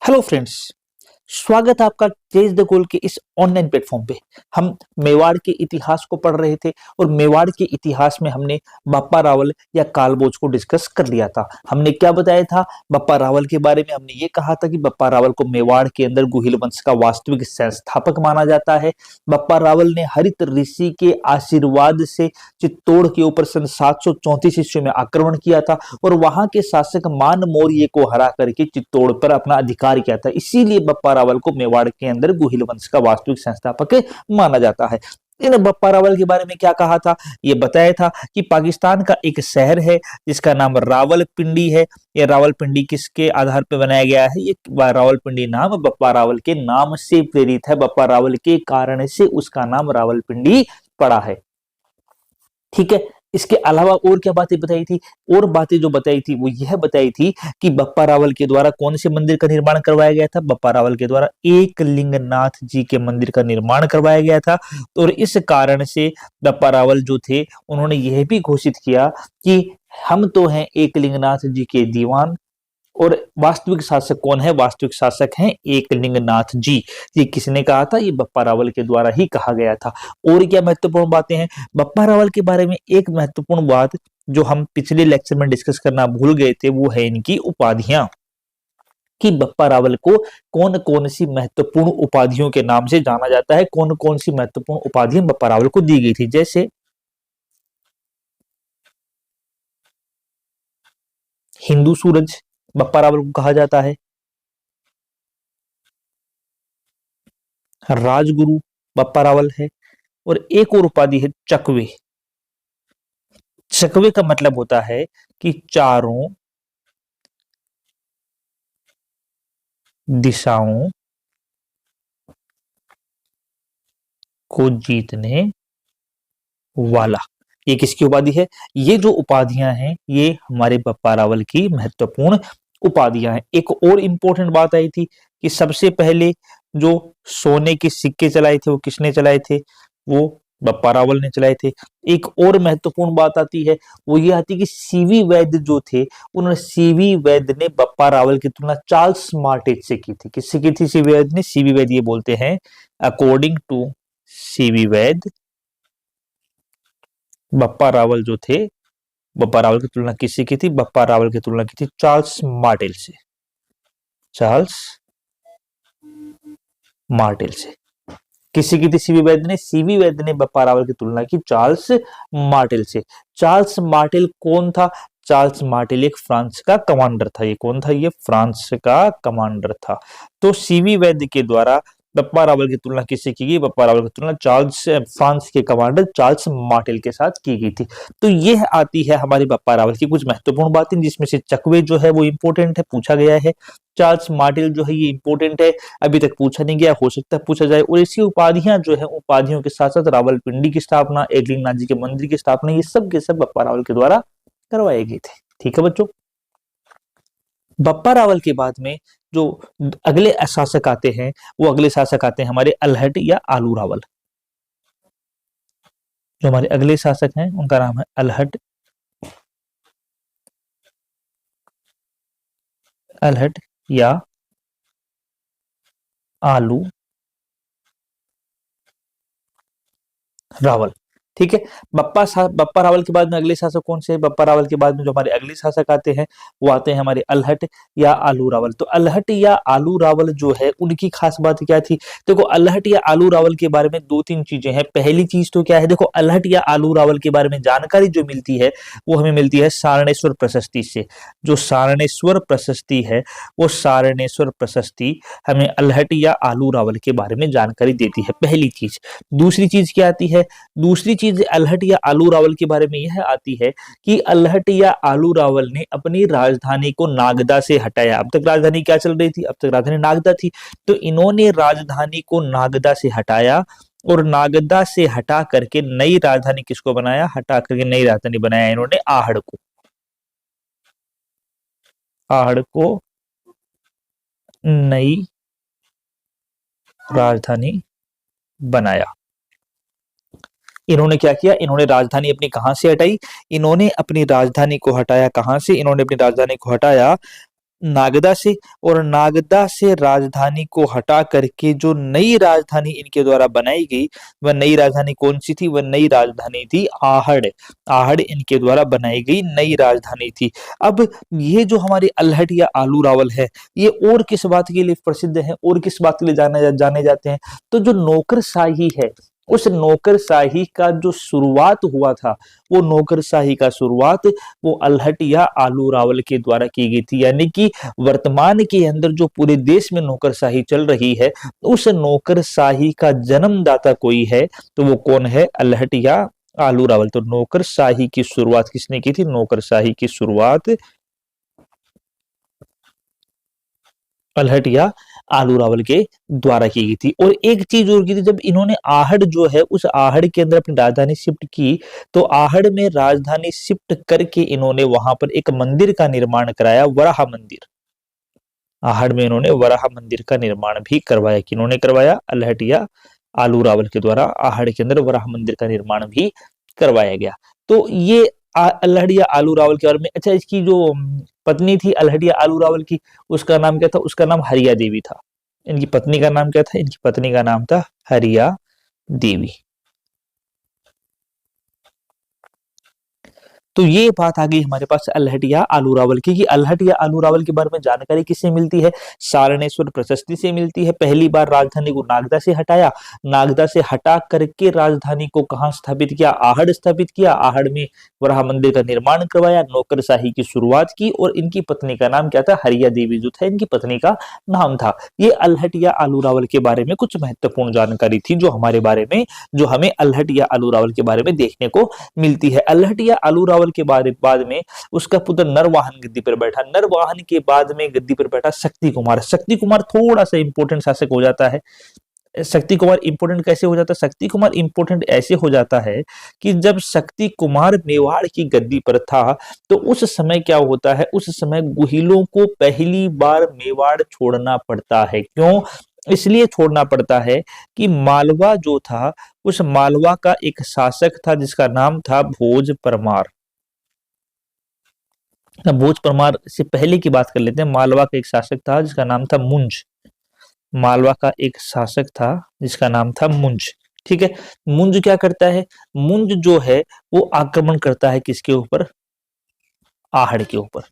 Hello friends, स्वागत है आपका चेज द गोल के इस ऑनलाइन प्लेटफॉर्म पे। हम मेवाड़ के इतिहास को पढ़ रहे थे और मेवाड़ के इतिहास में हमने बप्पा रावल या कालबोज को डिस्कस कर लिया था। हमने क्या बताया था बप्पा रावल के बारे में? हमने ये कहा था कि बप्पा रावल को मेवाड़ के अंदर गुहिल वंश का वास्तविक संस्थापक माना जाता है। बप्पा रावल ने हरित ऋषि के आशीर्वाद से चित्तौड़ के ऊपर सन 734 ईस्वी में आक्रमण किया था और वहां के शासक मान मौर्य को हरा करके चित्तौड़ पर अपना अधिकार किया था। इसीलिए बप्पा रावल को मेवाड़ के अंदर गुहिल वंश का वास्तविक संस्थापक माना जाता है। इन बप्पा रावल के बारे में क्या कहा था? ये बताया था कि पाकिस्तान का एक शहर है जिसका नाम रावलपिंडी है। ये रावलपिंडी किसके आधार पर बनाया गया है? ये रावलपिंडी नाम बप्पा रावल के नाम से प्रेरित है। बप्पा रावल के कारण से उसका नाम रावलपिंडी पड़ा है। ठीक है, इसके अलावा और क्या बातें बताई थी? और बातें जो बताई थी वो यह बताई थी कि बप्पा रावल के द्वारा कौन से मंदिर का निर्माण करवाया गया था? बप्पा रावल के द्वारा एकलिंगनाथ जी के मंदिर का निर्माण करवाया गया था। और इस कारण से बप्पा रावल जो थे उन्होंने यह भी घोषित किया कि हम तो हैं एकलिंगनाथ जी के दीवान और वास्तविक शासक कौन है? वास्तविक शासक हैं एकलिंगनाथ जी। ये किसने कहा था? ये बप्पा रावल के द्वारा ही कहा गया था। और क्या महत्वपूर्ण बातें हैं बप्पा रावल के बारे में? एक महत्वपूर्ण बात जो हम पिछले लेक्चर में डिस्कस करना भूल गए थे वो है इनकी उपाधियां, कि बप्पा रावल को कौन कौन सी महत्वपूर्ण उपाधियों के नाम से जाना जाता है, कौन कौन सी महत्वपूर्ण उपाधियां बप्पा रावल को दी गई थी। जैसे हिंदू सूरज बप्पा रावल को कहा जाता है, राजगुरु बप्पा रावल है, और एक और उपाधि है चकवे। चकवे का मतलब होता है कि चारों दिशाओं को जीतने वाला। ये किसकी उपाधि है? ये जो उपाधियां हैं ये हमारे बप्पा रावल की महत्वपूर्ण उपाधियां हैं। एक और इंपॉर्टेंट बात आई थी कि सबसे पहले जो सोने के सिक्के चलाए थे वो किसने चलाए थे? वो बप्पा रावल ने चलाए थे। एक और महत्वपूर्ण बात आती है, वो ये आती है कि सीवी वैद्य जो थे उन्होंने सीवी वैद्य ने बप्पा रावल की तुलना चार्ल्स मार्टेज से की थी। किससे की थी? सीवी वैद्य ने। सीवी वैद्य ये बोलते हैं, अकॉर्डिंग टू सीवी वैद्य, बप्पा रावल जो थे, बप्पा रावल की तुलना किससे की थी? बप्पा रावल की तुलना की थी चार्ल्स मार्टेल से। चार्ल्स मार्टेल से किससे की थी? सीवी वैद्य ने। सीवी वैद्य ने बप्पा रावल की तुलना की चार्ल्स मार्टेल से। चार्ल्स मार्टेल कौन था? चार्ल्स मार्टेल एक फ्रांस का कमांडर था। ये कौन था? ये फ्रांस का कमांडर था। तो सीवी वैद्य के द्वारा बप्पा रावल की तुलना किससे की गई? बप्पा रावल की तुलना फ्रांस के कमांडर चार्ल्स मार्टेल के साथ की गई थी। तो यह आती है हमारी बप्पा रावल की कुछ महत्वपूर्ण बातें, जिसमें से चकवे जो है वो इंपोर्टेंट है, पूछा गया है। चार्ल्स मार्टेल जो है ये इंपोर्टेंट है, अभी तक पूछा नहीं गया, हो सकता है पूछा जाए। और इसकी उपाधियां जो है, उपाधियों के साथ साथ रावलपिंडी की स्थापना, एकलिंगनाथ जी के मंदिर की स्थापना, ये सब के सब बप्पा रावल के द्वारा करवाए गए थे। ठीक है बच्चों, बप्पा रावल के बाद में जो अगले शासक आते हैं वो अगले शासक आते हैं हमारे अल्हट या आलू रावल। जो हमारे अगले शासक हैं उनका नाम है अल्हट, अल्हट या आलू रावल। ठीक है, बप्पा रावल के बाद में अगले शासक कौन से हैं? बप्पा रावल के बाद में जो हमारे अगले शासक आते हैं वो आते हैं हमारे अल्हट या आलू रावल। तो अल्हट या आलू रावल जो है उनकी खास बात क्या थी? देखो, अल्हट या आलू रावल के बारे में दो तीन चीजें हैं। पहली चीज तो क्या है? देखो, अल्हट या आलू रावल के बारे में जानकारी जो मिलती है वो हमें मिलती है सारणेश्वर प्रशस्ति से। जो सारणेश्वर प्रशस्ति है वो सारणेश्वर प्रशस्ति हमें अल्हट या आलू रावल के बारे में जानकारी देती है, पहली चीज। दूसरी चीज क्या आती है? दूसरी चीज अल्हट या आलू रावल के बारे में यह आती है कि अल्हट या आलू रावल ने अपनी राजधानी को नागदा से हटाया। अब तक राजधानी क्या चल रही थी? अब तक राजधानी नागदा थी। तो इन्होंने राजधानी को नागदा से हटाया और नागदा से हटा करके नई राजधानी किसको बनाया? हटा करके नई राजधानी बनाया इन्होंने आहड़ को। आहड़ को नई राजधानी बनाया। इन्होंने क्या किया? इन्होंने राजधानी अपनी कहां से हटाई? इन्होंने अपनी राजधानी को हटाया कहां से? इन्होंने अपनी राजधानी को हटाया नागदा से, और नागदा से राजधानी को हटा करके जो नई राजधानी इनके द्वारा बनाई गई, वह नई राजधानी कौन सी थी? वह नई राजधानी थी आहड़। आहड़ इनके द्वारा बनाई गई नई राजधानी थी। अब ये जो हमारे अल्हड़ या आलू रावल है, ये और किस बात के लिए प्रसिद्ध है, और किस बात के लिए जाने जाते हैं? तो जो नौकरशाही है, उस नौकरशाही का जो शुरुआत हुआ था, वो नौकरशाही का शुरुआत वो अल्हड़ या आलू रावल के द्वारा की गई थी। यानी कि वर्तमान के अंदर जो पूरे देश में नौकरशाही चल रही है, उस नौकरशाही का जन्मदाता कोई है, तो वो कौन है? अल्हड़ या आलू रावल। तो नौकरशाही की शुरुआत किसने की थी? नौकरशाही की शुरुआत अल्हड़ या आलू रावल के द्वारा की गई थी। और एक चीज और की थी, जब इन्होंने आहड़ जो है, उस आहड़ के अंदर अपनी राजधानी शिफ्ट की, तो आहड़ में राजधानी शिफ्ट करके इन्होंने वहां पर एक मंदिर का निर्माण कराया, वराह मंदिर। आहड़ में इन्होंने वराह मंदिर का निर्माण भी करवाया। किन्होंने करवाया? अल्हड़ या आलू रावल के द्वारा आहड़ के अंदर वराह मंदिर का निर्माण भी करवाया गया। तो ये अल्हड़ या आलू रावल के बारे में। अच्छा, इसकी जो पत्नी थी अल्हड़ या आलू रावल की, उसका नाम क्या था? उसका नाम हरिया देवी था। इनकी पत्नी का नाम क्या था? इनकी पत्नी का नाम था हरिया देवी। तो ये बात आ गई हमारे पास अल्हड़ या आलू रावल की, कि अल्हड़ या आलू रावल के बारे में जानकारी किससे मिलती है? सारणेश्वर प्रशस्ति से मिलती है। पहली बार राजधानी को नागदा से हटाया, नागदा से हटा करके राजधानी को कहां स्थापित किया? आहड़ स्थापित किया। आहड़ में वराह मंदिर का निर्माण करवाया, नौकरशाही की शुरुआत की, और इनकी पत्नी का नाम क्या था? हरिया देवी जो था, इनकी पत्नी का नाम था। ये अल्हड़ या आलू रावल के बारे में कुछ महत्वपूर्ण जानकारी थी, जो हमारे बारे में, जो हमें अल्हड़ या आलू रावल के बारे में देखने को मिलती है। अल्हड़ या आलू रावल के बाद में उसका पुत्र नरवाहन गद्दी पर बैठा। नरवाहन के बाद में गद्दी पर बैठा शक्ति कुमार। शक्ति कुमार थोड़ा सा इंपॉर्टेंट शासक हो जाता है। शक्ति कुमार इंपोर्टेंट कैसे हो जाता है? शक्ति कुमार इंपोर्टेंट ऐसे हो जाता है कि जब शक्ति कुमार मेवाड़ की गद्दी पर था, तो उस समय क्या होता है? उस समय गुहिलों को पहली बार मेवाड़ छोड़ना पड़ता है। क्यों? इसलिए छोड़ना पड़ता है कि मालवा जो था, उस मालवा का एक शासक था जिसका नाम था भोज परमार। भोज परमार से पहले की बात कर लेते हैं। मालवा का एक शासक था जिसका नाम था मुंज। मालवा का एक शासक था जिसका नाम था मुंज। ठीक है। मुंज क्या करता है? मुंज जो है वो आक्रमण करता है किसके ऊपर? आहड़ के ऊपर।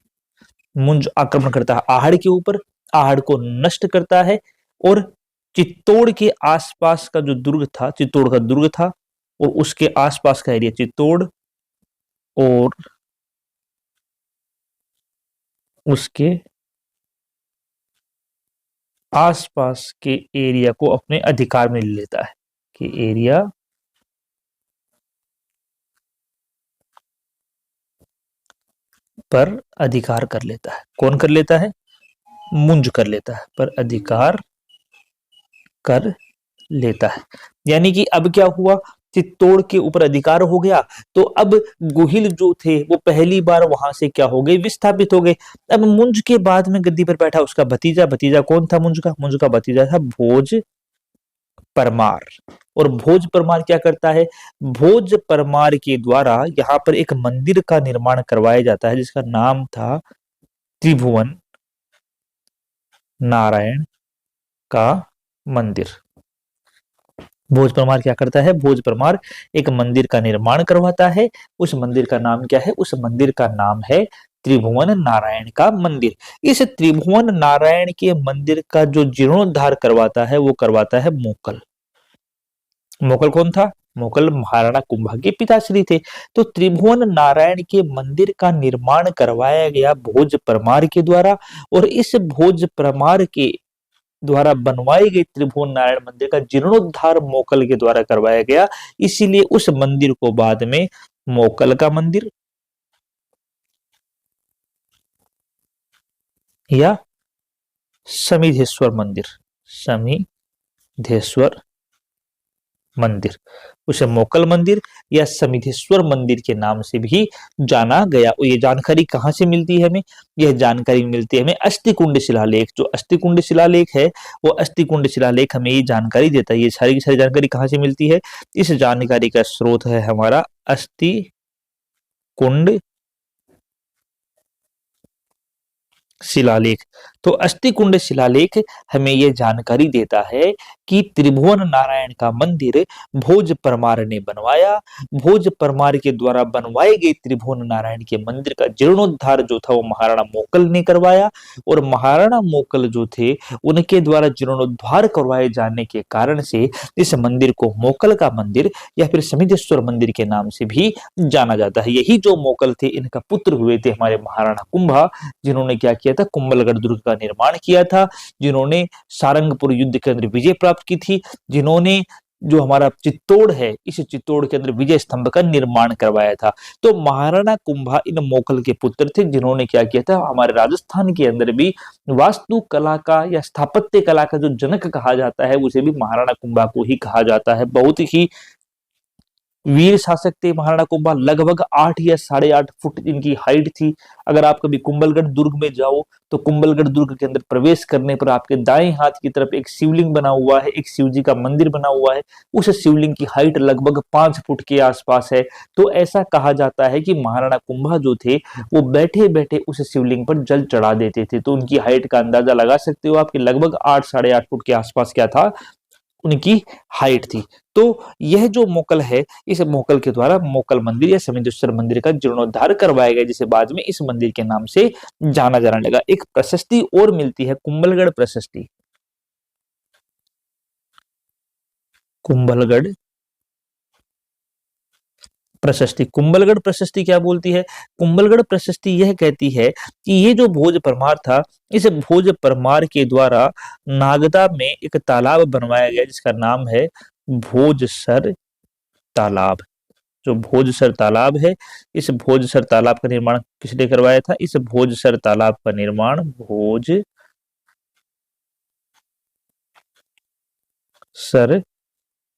मुंज आक्रमण करता है आहड़ के ऊपर, आहड़ को नष्ट करता है, और चित्तौड़ के आसपास का जो दुर्ग था, चित्तौड़ का दुर्ग था, और उसके आसपास का एरिया, चित्तौड़ और उसके आसपास के एरिया को अपने अधिकार में ले लेता है, कि एरिया पर अधिकार कर लेता है। कौन कर लेता है? मुंज कर लेता है, पर अधिकार कर लेता है। यानी कि अब क्या हुआ? चित्तौड़ के ऊपर अधिकार हो गया, तो अब गुहिल जो थे वो पहली बार वहां से क्या हो गए? विस्थापित हो गए। अब मुंज के बाद में गद्दी पर बैठा उसका भतीजा। भतीजा कौन था मुंज का? मुंज का भतीजा था भोज परमार। और भोज परमार क्या करता है? भोज परमार के द्वारा यहाँ पर एक मंदिर का निर्माण करवाया जाता है जिसका नाम था त्रिभुवन नारायण का मंदिर। भोज परमार क्या करता है? भोज परमार एक मंदिर का निर्माण करवाता है। उस मंदिर का नाम क्या है? उस मंदिर का नाम है त्रिभुवन नारायण का मंदिर। इस त्रिभुवन नारायण के मंदिर का जो जीर्णोद्धार करवाता है, वो करवाता है मोकल। मोकल कौन था? मोकल महाराणा कुंभा के पिताश्री थे। तो त्रिभुवन नारायण के मंदिर का निर्माण करवाया गया भोज परमार के द्वारा, और इस भोज परमार के द्वारा बनवाई गई त्रिभुवन नारायण मंदिर का जीर्णोद्धार मोकल के द्वारा करवाया गया। इसीलिए उस मंदिर को बाद में मोकल का मंदिर या समिधेश्वर मंदिर, समिधेश्वर मंदिर, उसे मोकल मंदिर या समिधेश्वर मंदिर के नाम से भी जाना गया। और ये जानकारी कहाँ से मिलती है हमें? यह जानकारी मिलती है हमें अस्थिकुंड शिलालेख। जो अस्थिकुंड शिलालेख है, वो अस्थिकुंड शिलालेख हमें ये जानकारी देता है। ये सारी की सारी जानकारी कहाँ से मिलती है? इस जानकारी का स्रोत है हमारा अस्थिकुंड शिलालेख। तो अस्थिकुंड शिलालेख हमें यह जानकारी देता है कि त्रिभुवन नारायण का मंदिर भोज परमार ने बनवाया। भोज परमार के द्वारा बनवाए गए त्रिभुवन नारायण के मंदिर का जीर्णोद्धार जो था वो महाराणा मोकल ने करवाया, और महाराणा मोकल जो थे उनके द्वारा जीर्णोद्धार करवाए जाने के कारण से इस मंदिर को मोकल का मंदिर या फिर समिधेश्वर मंदिर के नाम से भी जाना जाता है। यही जो मोकल थे इनका पुत्र हुए थे हमारे महाराणा कुंभा, जिन्होंने क्या किया था, कुंभलगढ़ दुर्ग का निर्माण किया था, जिन्होंने सारंगपुर युद्ध के अंदर विजय प्राप्त की थी, जिन्होंने जो हमारा चित्तौड़ है इस चित्तौड़ के अंदर विजय स्तंभ का निर्माण करवाया था। तो महाराणा कुंभा इन मोकल के पुत्र थे, जिन्होंने क्या किया था, हमारे राजस्थान के अंदर भी वास्तु कला का या स्थापत्य कला का जो जनक कहा जाता है उसे भी महाराणा कुंभा को ही कहा जाता है। बहुत ही वीर शासक थे महाराणा कुंभा, लगभग 8 या 8.5 फुट इनकी हाइट थी। अगर आप कभी कुंभलगढ़ दुर्ग में जाओ तो कुंभलगढ़ दुर्ग के अंदर प्रवेश करने पर आपके दाएं हाथ की तरफ एक शिवलिंग बना हुआ है, एक शिव जी का मंदिर बना हुआ है। उस शिवलिंग की हाइट लगभग 5 फुट के आसपास है। तो ऐसा कहा जाता है कि महाराणा कुंभा जो थे वो बैठे बैठे उस शिवलिंग पर जल चढ़ा देते थे। तो उनकी हाइट का अंदाजा लगा सकते हो आपके, लगभग 8 8.5 फुट के आसपास क्या था, उनकी हाइट थी। तो यह जो मोकल है, इस मोकल के द्वारा मोकल मंदिर या समिधेश्वर मंदिर का जीर्णोद्धार करवाया गया, जिसे बाद में इस मंदिर के नाम से जाना जाने लगा। एक प्रशस्ति और मिलती है, कुंभलगढ़ प्रशस्ति। कुंभलगढ़ प्रशस्ति, कुंभलगढ़ प्रशस्ति क्या बोलती है? कुंभलगढ़ प्रशस्ति यह कहती है कि ये जो भोज परमार था, इस भोज परमार के द्वारा नागदा में एक तालाब बनवाया गया जिसका नाम है भोजसर तालाब। जो भोजसर तालाब है, इस भोजसर तालाब का निर्माण किसने करवाया था? इस भोजसर तालाब का निर्माण भोजसर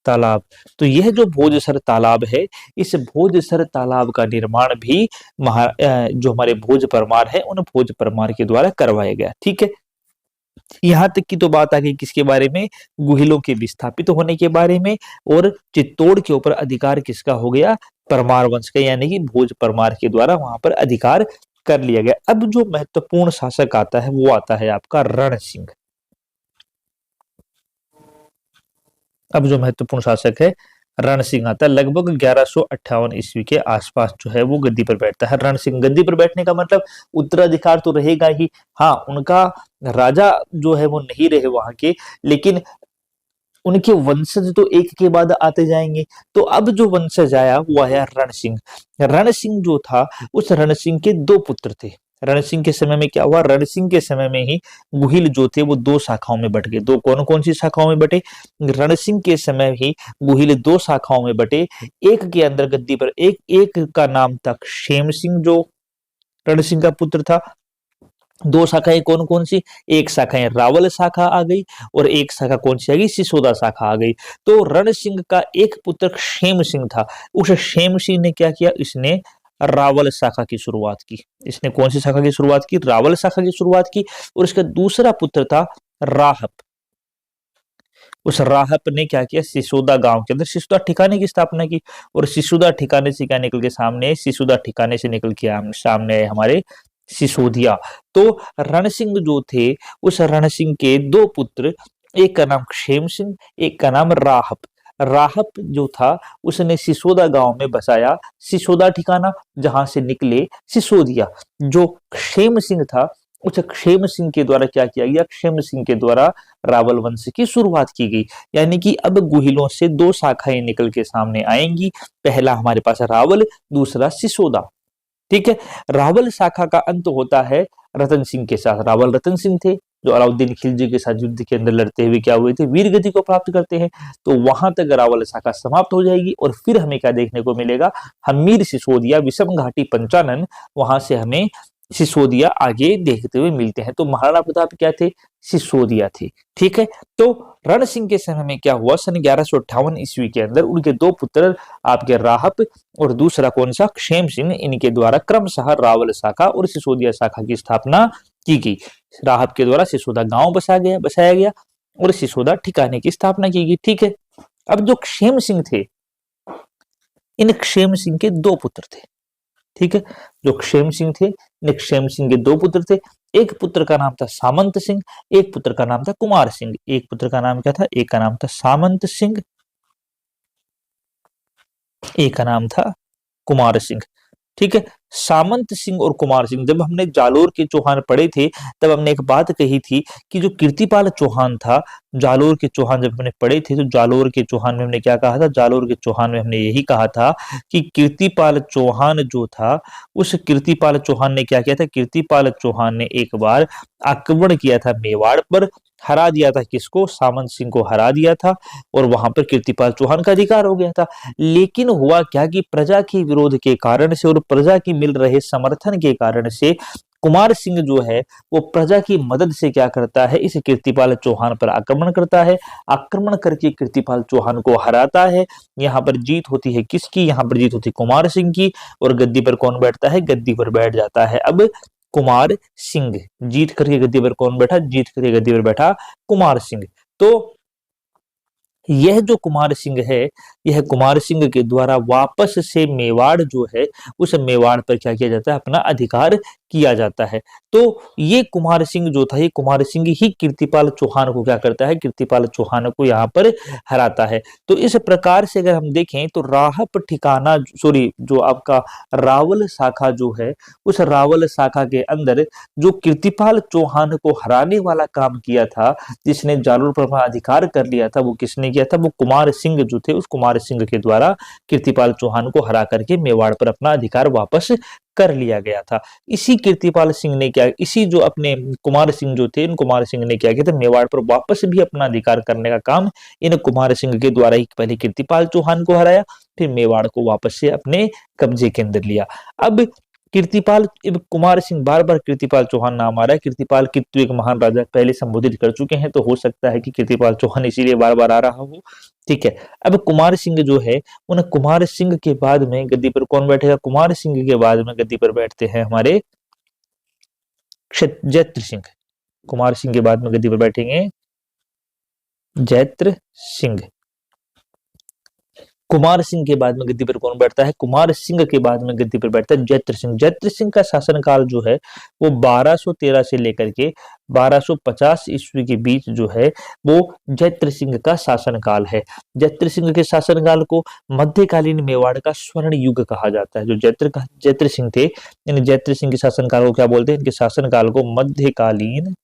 तालाब। तो यह जो भोजसर तालाब है, इस भोजसर तालाब का निर्माण भी जो हमारे भोज परमार है उन भोज परमार के द्वारा करवाया गया। ठीक है, यहां तक की तो बात आ गई किसके बारे में? गुहिलों के विस्थापित होने के बारे में। और चित्तौड़ के ऊपर अधिकार किसका हो गया? परमार वंश का, यानी कि भोज परमार के द्वारा वहां पर अधिकार कर लिया गया। अब जो महत्वपूर्ण शासक आता है वो आता है आपका रण सिंह। अब जो महत्वपूर्ण शासक है रण सिंह आता है, लगभग 1158 ईस्वी के आसपास जो है वो गद्दी पर बैठता है। रण सिंह गद्दी पर बैठने का मतलब उत्तराधिकार तो रहेगा ही, हाँ उनका राजा जो है वो नहीं रहे वहां के, लेकिन उनके वंशज तो एक के बाद आते जाएंगे। तो अब जो वंशज आया वो आया रण सिंह। रण सिंह जो था, उस रण सिंह के 2 पुत्र थे। रण सिंह के समय में क्या हुआ? रण सिंह के समय में ही गुहिल जो थे वो 2 शाखाओं में बट गए। दो कौन कौन सी शाखाओं में बटे? रण सिंह के समय ही गुहिल 2 शाखाओं में बटे। एक के अंदर गद्दी पर एक का नाम था क्षेम सिंह, जो रण सिंह का पुत्र था। 2 शाखाएं कौन कौन सी? एक शाखाएं रावल शाखा आ गई और एक शाखा कौन सी आ गई? सिसोदा शाखा आ गई। तो रण सिंह का एक पुत्र क्षेम सिंह था। उस क्षेम सिंह ने क्या किया? इसने रावल शाखा की शुरुआत की। इसने कौन सी शाखा की शुरुआत की? रावल शाखा की शुरुआत की। और इसका दूसरा पुत्र था राहप। उस राहप ने क्या किया? सिसोदा गांव के अंदर सिसोदा ठिकाने की स्थापना की। और सिसोदा ठिकाने से क्या निकल के सामने? सिसोदा ठिकाने से निकल के सामने आए हमारे सिसोदिया। तो रण सिंह जो थे, उस रण सिंह के 2 पुत्र, एक का नाम क्षेम सिंह, एक का नाम राहप। राहप जो था उसने सिसोदा गांव में बसाया सिसोदा ठिकाना, जहां से निकले सिसोदिया। जो क्षेम सिंह था, उस क्षेम सिंह के द्वारा क्या किया गया? क्षेम सिंह के द्वारा रावल वंश की शुरुआत की गई। यानी कि अब गुहिलों से 2 शाखाएं निकल के सामने आएंगी। पहला हमारे पास रावल, दूसरा सिसोदा। ठीक है, रावल शाखा का अंत होता है रतन सिंह के साथ। रावल रतन सिंह थे जो अलाउद्दीन खिलजी के साथ युद्ध के अंदर लड़ते हुए क्या हुए थे? वीर गति को प्राप्त करते हैं। तो वहां तक रावल शाखा समाप्त हो जाएगी और फिर हमें क्या देखने को मिलेगा? हमीर सिसोदिया, विषम घाटी पंचानन, वहां से हमें सिसोदिया आगे देखते हुए मिलते हैं। तो महाराणा प्रताप क्या थे? सिसोदिया थे। ठीक है, तो रण सिंह के समय में क्या हुआ? सन 1158 ईस्वी के अंदर उनके 2 पुत्र आपके राहप और दूसरा कौन सा? क्षेम सिंह, इनके द्वारा क्रमशः रावल शाखा और सिसोदिया शाखा की स्थापना की गई। राहप के द्वारा सिसोदा गांव बसाया गया और सिसोदा ठिकाने की स्थापना की गई। ठीक है, अब जो क्षेम सिंह थे, इन क्षेम सिंह के 2 पुत्र थे। ठीक है। जो क्षेम सिंह थे, क्षेम सिंह के दो पुत्र थे। एक पुत्र का नाम था सामंत सिंह, एक पुत्र का नाम था कुमार सिंह। एक पुत्र का नाम क्या था? एक का नाम था सामंत सिंह, एक का नाम था कुमार सिंह। ठीक है। सामंत सिंह और कुमार सिंह, जब हमने जालोर के चौहान पढ़े थे तब हमने एक बात कही थी कि जो कीर्तिपाल चौहान था, जालोर के चौहान जब हमने पढ़े थे तो जालोर के चौहान में हमने क्या कहा था? जालोर के चौहान में हमने यही कहा था कि कीर्तिपाल चौहान जो था, उस कीर्तिपाल चौहान ने क्या किया था? कीर्तिपाल चौहान ने एक बार आक्रमण किया था मेवाड़ पर, हरा दिया था किसको? सामंत सिंह को हरा दिया था, और वहां पर कीर्तिपाल चौहान का अधिकार हो गया था। लेकिन हुआ क्या कि प्रजा के विरोध के कारण से और प्रजा की मिल रहे समर्थन के कारण से कुमार सिंह जो है वो प्रजा की मदद से क्या करता है? इस कीर्तिपाल चौहान पर आक्रमण करता है। आक्रमण करके कीर्तिपाल चौहान को हराता है। यहाँ पर जीत होती है किसकी? यहाँ पर जीत होती है कुमार सिंह की। और गद्दी पर कौन बैठता है? गद्दी पर बैठ जाता है अब कुमार सिंह। जीत करके गद्दी पर कौन बैठा? जीत करके गद्दी पर बैठा कुमार सिंह। तो यह जो कुमार सिंह है, यह कुमार सिंह के द्वारा वापस से मेवाड़ जो है, उस मेवाड़ पर क्या किया जाता है? अपना अधिकार किया जाता है। तो ये कुमार सिंह जो था, ये कुमार सिंह ही कीर्तिपाल चौहान को क्या करता है? कीर्तिपाल चौहान को यहाँ पर हराता है। तो इस प्रकार से अगर हम देखें तो राहप ठिकाना, सॉरी, जो आपका रावल शाखा जो है, उस रावल शाखा के अंदर जो कीर्तिपाल चौहान को हराने वाला काम किया था, जिसने जालोर पर अपना अधिकार कर लिया था, वो किसने किया था? वो कुमार सिंह जो थे, उस कुमार सिंह के द्वारा कीर्तिपाल चौहान को हरा करके मेवाड़ पर अपना अधिकार वापस कर लिया गया था। इसी कीर्तिपाल सिंह ने क्या, इसी जो अपने कुमार सिंह जो थे, इन कुमार सिंह ने क्या किया था? मेवाड़ पर वापस भी अपना अधिकार करने का काम इन कुमार सिंह के द्वारा ही पहले कीर्तिपाल चौहान को हराया, फिर मेवाड़ को वापस से अपने कब्जे के अंदर लिया। अब कीर्तिपाल कुमार सिंह, बार बार कीर्तिपाल चौहान नाम आ रहा है। कीर्तिपाल कित्तू एक महान राजा पहले संबोधित कर चुके हैं, तो हो सकता है कि कीर्तिपाल चौहान इसीलिए बार बार आ रहा हो। ठीक है। अब कुमार सिंह जो है, उन कुमार सिंह के बाद में गद्दी पर कौन बैठेगा? कुमार सिंह के बाद में गद्दी पर बैठते हैं हमारे जैत्र सिंह। कुमार सिंह के बाद में गद्दी पर बैठेंगे जैत्र सिंह। कुमार सिंह के बाद में गद्दी पर कौन बैठता है? कुमार सिंह के बाद में गद्दी पर बैठता है जैत्र सिंह। जैत्र सिंह का शासनकाल जो है वो 1213 से लेकर के 1250 ईस्वी के बीच जो है वो जैत्र सिंह का शासनकाल है। जैत्र सिंह के शासनकाल को मध्यकालीन मेवाड़ का स्वर्ण युग कहा जाता है। जो जैत्र सिंह थे, इन जैत्र सिंह के शासनकाल को क्या बोलते हैं? इनके शासनकाल को मध्यकालीन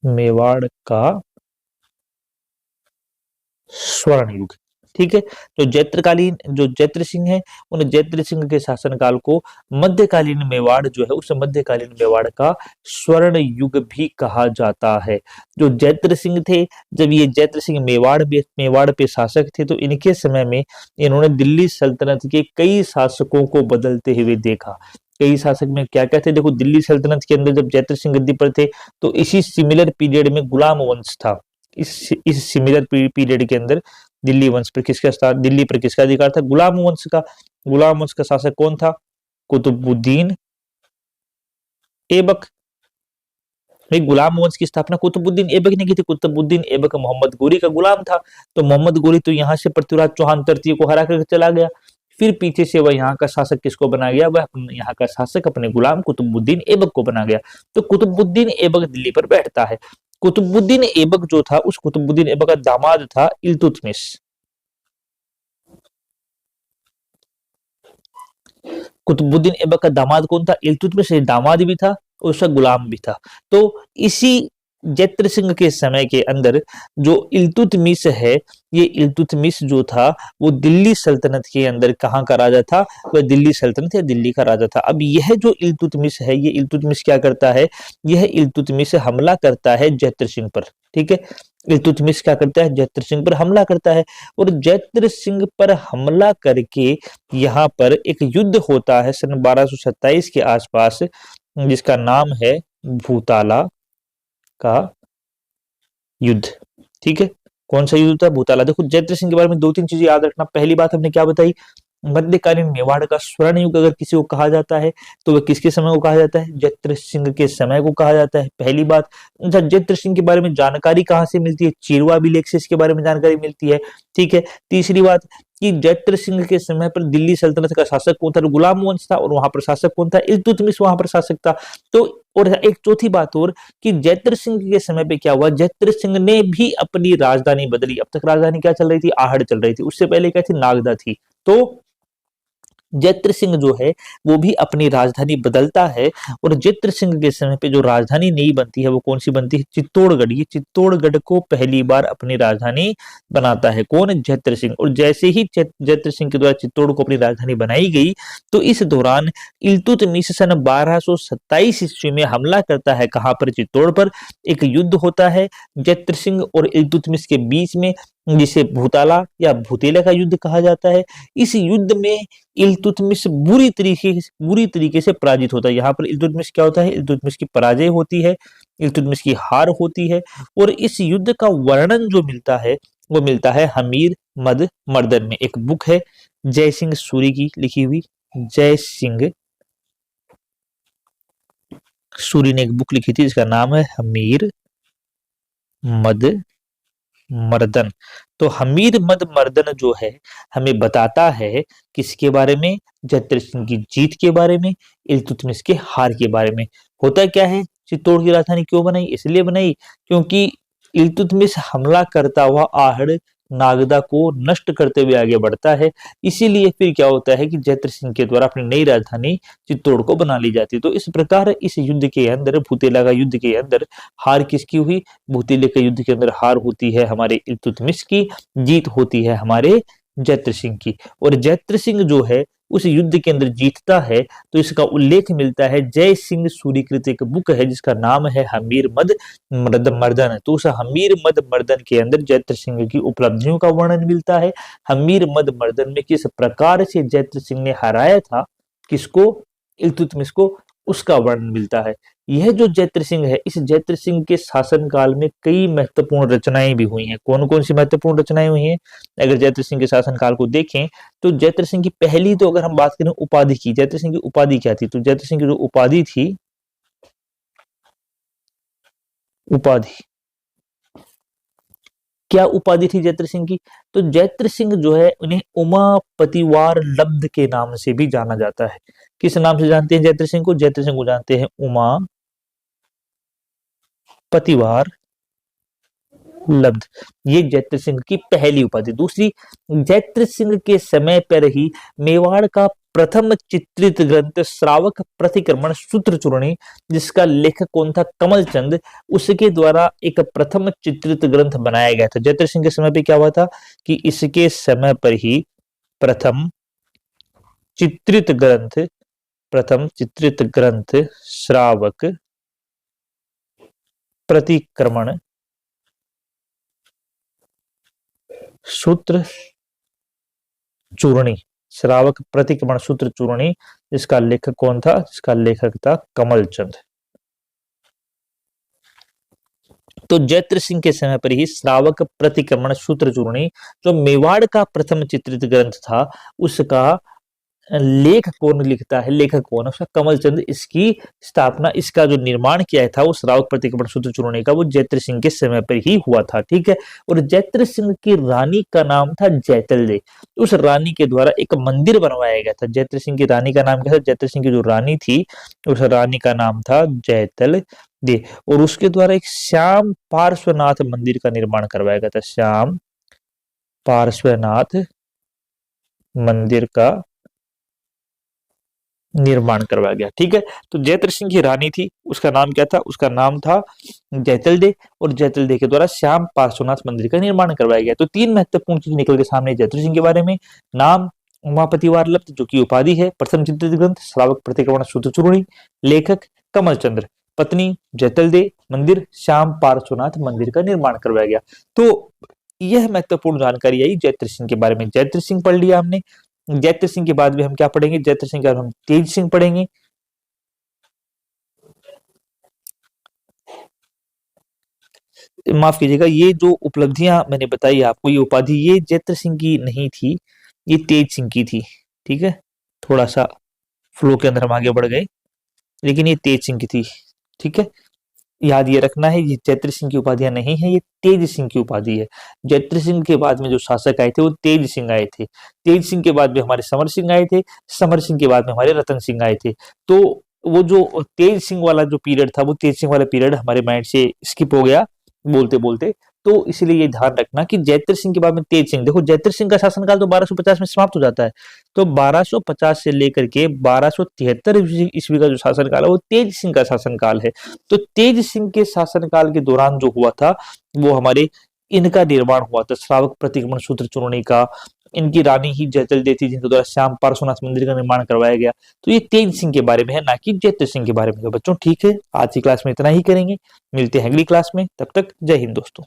मेवाड़ का स्वर्ण युग। ठीक है। तो जैत्रकालीन जो जैत्र सिंह है, उन जैत्र सिंह के शासनकाल को मध्यकालीन मेवाड़ जो है, उस मध्यकालीन मेवाड़ का स्वर्ण युग भी कहा जाता है। जो जैत्र सिंह थे, जब ये जैत्र सिंह मेवाड़ पे शासक थे, तो इनके समय में इन्होंने दिल्ली सल्तनत के कई शासकों को बदलते हुए देखा। कई शासक में क्या क्या थे? देखो, दिल्ली सल्तनत के अंदर जब जैत्र सिंह गद्दी पर थे तो इसी सिमिलर पीरियड में गुलाम वंश था। इस सिमिलर पीरियड के अंदर दिल्ली वंश पर किसका दिल्ली पर किसका अधिकार था? गुलाम वंश का। गुलाम वंश का शासक कौन था? कुतुबुद्दीन ऐबक। भाई, गुलाम वंश की स्थापना कुतुबुद्दीन ऐबक ने की थी। कुतुबुद्दीन ऐबक मोहम्मद गोरी का गुलाम था। तो मोहम्मद गोरी तो यहाँ से पृथ्वीराज चौहान तृतीय को हरा करके चला गया। फिर पीछे से वह यहाँ का शासक किसको बना गया? वह यहाँ का शासक अपने गुलाम कुतुबुद्दीन ऐबक को बना गया। तो कुतुबुद्दीन ऐबक दिल्ली पर बैठता है। कुतुबुद्दीन ऐबक जो था, उस कुतुबुद्दीन ऐबक का दामाद था इल्तुतमिश। कुतुबुद्दीन ऐबक का दामाद कौन था? इल्तुतमिश। दामाद भी था और उसका गुलाम भी था। तो इसी जैत्र सिंह के समय के अंदर जो इल्तुतमिश है, ये इल्तुतमिश जो था वो दिल्ली सल्तनत के अंदर कहाँ का राजा था? वह दिल्ली सल्तनत या दिल्ली का राजा था। अब यह जो इल्तुतमिश है, ये इल्तुतमिश क्या करता है? यह इल्तुतमिश हमला करता है जैत्र सिंह पर। ठीक है। इल्तुतमिश क्या करता है? जैत्र सिंह पर हमला करता है। और जैत्र सिंह पर हमला करके यहाँ पर एक युद्ध होता है सन 1227 के आसपास, जिसका नाम है भूताला का युद्ध। ठीक है। कौन सा युद्ध था? भूताला। देखो, जैत्र सिंह के बारे में दो तीन चीजें याद रखना। पहली बात हमने क्या बताई? मध्यकालीन मेवाड़ का स्वर्ण युग अगर किसी को कहा जाता है तो वह किसके समय को कहा जाता है? जयद्रथ सिंह के समय को कहा जाता है, पहली बात। अच्छा, जयद्रथ सिंह के बारे में जानकारी कहाँ से मिलती है? चिरवा अभिलेख से इसके बारे में जानकारी मिलती है, ठीक है। तीसरी बात कि जयद्रथ सिंह के समय पर दिल्ली सल्तनत का शासक कौन था? गुलाम वंश था, और वहां पर शासक कौन था? इल्तुतमिश वहां पर शासक था। तो और एक चौथी बात और कि जयद्रथ सिंह के समय पे क्या हुआ, जयद्रथ सिंह ने भी अपनी राजधानी बदली। अब तक राजधानी क्या चल रही थी? आहड़ चल रही थी। उससे पहले क्या थी? नागदा थी। तो जयद्रथ सिंह जो है वो भी अपनी राजधानी बदलता है, और जयद्रथ सिंह के समय पे जो राजधानी नई बनती है वो कौन सी बनती है? चित्तौड़गढ़। ये चित्तौड़गढ़ को पहली बार अपनी राजधानी बनाता है कौन? जयद्रथ सिंह। और जैसे ही जयद्रथ सिंह के द्वारा चित्तौड़ को अपनी राजधानी बनाई गई, तो इस दौरान इल्तुतमिश सन 1227 ईस्वी में हमला करता है। कहां पर? चित्तौड़ पर। एक युद्ध होता है जयद्रथ सिंह और इल्तुतमिश के बीच में, जिसे भूताला या भूतेला का युद्ध कहा जाता है। इस युद्ध में इल्तुतमिश बुरी तरीके से पराजित होता है। यहाँ पर इल्तुतमिश क्या होता है? इल्तुतमिश की पराजय होती है, इल्तुतमिश की हार होती है। और इस युद्ध का वर्णन जो मिलता है वो मिलता है हमीर मद मर्दन में। एक बुक है जय सिंह सूरी की लिखी हुई, जय सिंह सूरी ने एक बुक लिखी थी जिसका नाम है हमीर मद मर्दन। तो हमीर मद मर्दन जो है हमें बताता है किसके बारे में? जयद्रथ सिंह की जीत के बारे में, इल्तुतमिश के हार के बारे में। होता क्या है? चित्तौड़ की राजधानी क्यों बनाई? इसलिए बनाई क्योंकि इल्तुतमिश हमला करता हुआ आहड़ नागदा को नष्ट करते हुए आगे बढ़ता है। इसीलिए फिर क्या होता है कि जयद्रथ सिंह के द्वारा अपनी नई राजधानी चित्तौड़ को बना ली जाती है। तो इस प्रकार इस युद्ध के अंदर, भूतेला का युद्ध के अंदर हार किसकी हुई? भूतेले के युद्ध के अंदर हार होती है हमारे इल्तुतमिश की, जीत होती है हमारे जयद्रथ सिंह की। और जयद्रथ सिंह जो है उस युद्ध के अंदर जीतता है, तो इसका उल्लेख मिलता है जय सिंह सूरीकृत एक बुक है जिसका नाम है हमीर मद मर्दन। तो उस हमीर मद मर्दन के अंदर जयद्रथ सिंह की उपलब्धियों का वर्णन मिलता है। हमीर मद मर्दन में किस प्रकार से जयद्रथ सिंह ने हराया था किसको? इल्तुतमिश को, उसका वर्णन मिलता है। यह जो जयद्रथ सिंह है, इस जयद्रथ सिंह के शासनकाल में कई महत्वपूर्ण रचनाएं भी हुई हैं। कौन कौन सी महत्वपूर्ण रचनाएं हुई हैं? अगर जयद्रथ सिंह के शासनकाल को देखें तो जयद्रथ सिंह की पहली, तो अगर हम बात करें उपाधि की, जयद्रथ सिंह की उपाधि क्या थी? तो जयद्रथ सिंह की जो उपाधि थी, उपाधि क्या उपाधि थी जयद्रथ सिंह की? तो जयद्रथ सिंह जो है उन्हें उमापतिवार लब्ध के नाम से भी जाना जाता है। किस नाम से जानते हैं जयद्रथ सिंह को? जयद्रथ सिंह को जानते हैं उमा पतिवार लब्ध। ये जयद्रथ सिंह की पहली उपाधि। दूसरी, जयद्रथ सिंह के समय पर ही मेवाड़ का प्रथम चित्रित ग्रंथ श्रावक प्रतिक्रमण सूत्र चूर्णी, जिसका लेखक कौन था? कमल चंद, उसके द्वारा एक प्रथम चित्रित ग्रंथ बनाया गया था। जयद्रथ सिंह के समय पे क्या हुआ था कि इसके समय पर ही प्रथम चित्रित ग्रंथ प्रथम चित्रित ग्रंथ श्रावक प्रतिक्रमण सूत्र चूर्णी, श्रावक प्रतिक्रमण सूत्र चूर्णी, इसका लेखक कौन था? इसका लेखक था कमलचंद। तो जयद्रथ सिंह के समय पर ही श्रावक प्रतिक्रमण सूत्र चूर्णी, जो मेवाड़ का प्रथम चित्रित ग्रंथ था, उसका लेख कौन लिखता है? लेखक कौन है उसका? कमलचंद। इसकी स्थापना, इसका जो निर्माण किया था वो श्रावक प्रतिक्रमण सूत्र चूर्णी का, वो जयद्रथ सिंह के समय पर ही हुआ था, ठीक है। और जयद्रथ सिंह की रानी का नाम था जैतल दे। उस रानी के द्वारा एक मंदिर बनवाया गया था। जयद्रथ सिंह की रानी का नाम क्या था? जयद्रथ सिंह की जो रानी थी उस रानी का नाम था जैतल दे। और उसके द्वारा एक श्याम पार्श्वनाथ मंदिर का निर्माण करवाया गया था। श्याम पार्श्वनाथ मंदिर का निर्माण करवाया गया, ठीक है। तो जयद्रथ सिंह की रानी थी, उसका नाम क्या था? उसका नाम था जैतल दे। और जैतल दे के द्वारा श्याम पार्श्वनाथ मंदिर का निर्माण करवाया गया। तो तीन महत्वपूर्ण चीज निकल के सामने जयद्रथ सिंह के बारे में। नाम उमापतिवार लब्ध जो की उपाधि है, प्रथम चित्रित ग्रंथ श्रावक प्रतिक्रमण सूत्र चूर्णी, लेखक कमलचंद्र, पत्नी जैतल दे, मंदिर श्याम पार्श्वनाथ मंदिर का निर्माण करवाया गया। तो यह महत्वपूर्ण जानकारी आई जयद्रथ सिंह के बारे में। जयद्रथ सिंह पढ़ लिया हमने। जयद्रथ सिंह के बाद भी हम क्या पढ़ेंगे? जयद्रथ सिंह के बाद हम तेज सिंह पढ़ेंगे। माफ कीजिएगा, ये जो उपलब्धियां मैंने बताई आपको, ये उपाधि ये जयद्रथ सिंह की नहीं थी, ये तेज सिंह की थी। ठीक है, थोड़ा सा फ्लो के अंदर हम आगे बढ़ गए, लेकिन ये तेज सिंह की थी। ठीक है, याद ये रखना है, ये जयद्रथ सिंह की उपाधियां नहीं है, ये तेज सिंह की उपाधि है। जयद्रथ सिंह के बाद में जो शासक आए थे वो तेज सिंह आए थे। तेज सिंह के बाद में हमारे समर सिंह आए थे। समर सिंह के बाद में हमारे रतन सिंह आए थे। तो वो जो तेज सिंह वाला जो पीरियड था, वो तेज सिंह वाला पीरियड हमारे माइंड से स्किप हो गया बोलते बोलते। तो इसलिए ये ध्यान रखना कि जयद्रथ सिंह के बाद में तेज सिंह, देखो जयद्रथ सिंह का शासनकाल तो 1250 में समाप्त हो जाता है। तो 1250 से लेकर के 1273 ईस्वी का जो शासनकाल है वो तेज सिंह का शासनकाल है। तो तेज सिंह के शासनकाल के दौरान जो हुआ था वो हमारे इनका निर्माण हुआ था, श्रावक प्रतिक्रमण सूत्र चूर्णी का। इनकी रानी ही जयदलदेव थी जिनके द्वारा श्याम पार्श्वनाथ मंदिर का निर्माण करवाया गया। तो ये तेज सिंह के बारे में है, ना कि जयद्रथ सिंह के बारे में। तो बच्चों ठीक है, आज की क्लास में इतना ही करेंगे, मिलते हैं अगली क्लास में, तब तक जय हिंद दोस्तों।